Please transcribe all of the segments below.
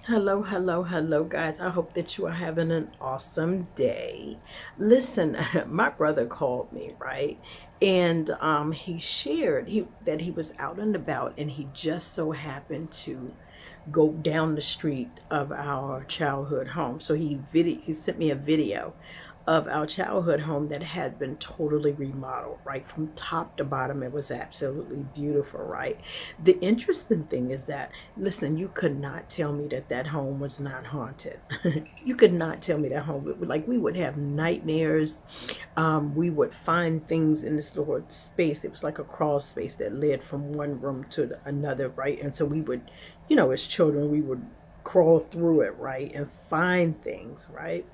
Hello, hello, hello, guys. I hope that you are having an awesome day. Listen, my brother called me, right? And he shared that he was out and about and he just so happened to go down the street of our childhood home. So he sent me a video of our childhood home that had been totally remodeled, right? From top to bottom, it was absolutely beautiful, right? The interesting thing is that, listen, you could not tell me that that home was not haunted. You could not tell me that home, like we would have nightmares. We would find things in this little space. It was like a crawl space that led from one room to another, right? And so we would, as children, we would crawl through it, right, and find things, right?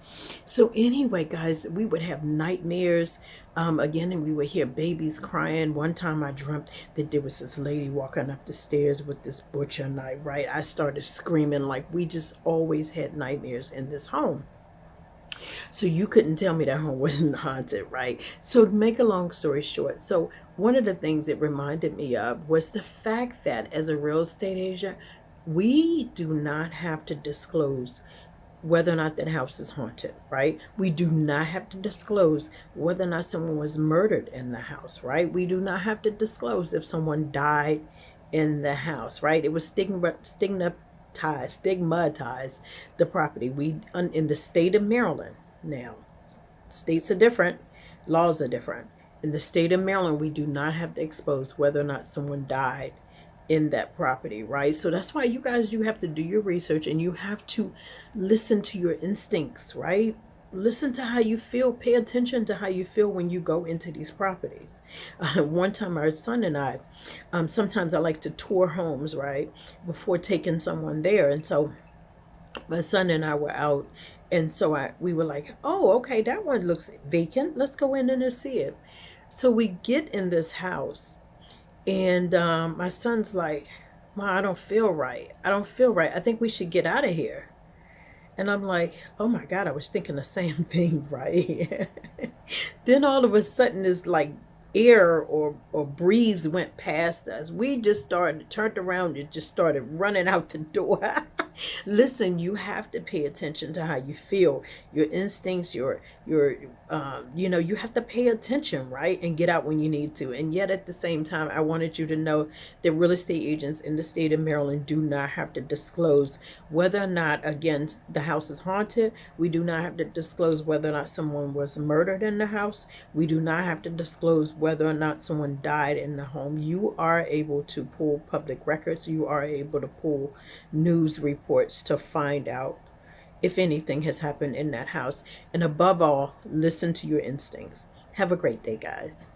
So anyway, guys, we would have nightmares again, and we would hear babies crying. One time I dreamt that there was this lady walking up the stairs with this butcher knife, right? I started screaming. Like, we just always had nightmares in this home. So you couldn't tell me that home wasn't haunted, right? So to make a long story short, so one of the things it reminded me of was the fact that as a real estate agent, we do not have to disclose whether or not that house is haunted, right? We do not have to disclose whether or not someone was murdered in the house, right? We do not have to disclose if someone died in the house, right? It was stigmatized the property. In the state of Maryland now, states are different, laws are different. In the state of Maryland, we do not have to expose whether or not someone died in that property, right? So that's why you have to do your research and you have to listen to your instincts, right? Listen to how you feel. Pay attention to how you feel when you go into these properties. One time, our son and I, sometimes I like to tour homes, right, before taking someone there. And so my son and I were out, and so we were like, oh, okay, that one looks vacant. Let's go in and see it. So we get in this house, and my son's like, Ma, I don't feel right. I don't feel right. I think we should get out of here. And I'm like, oh my God, I was thinking the same thing, right? Then all of a sudden, this like air or breeze went past us. We just turned around and just started running out the door. Listen, you have to pay attention to how you feel, your instincts, your you have to pay attention, right, and get out when you need to. And yet at the same time, I wanted you to know that real estate agents in the state of Maryland do not have to disclose whether or not, again, the house is haunted. We do not have to disclose whether or not someone was murdered in the house. We do not have to disclose whether or not someone died in the home. You are able to pull public records. You are able to pull news reports to find out if anything has happened in that house. And above all, listen to your instincts. Have a great day, guys.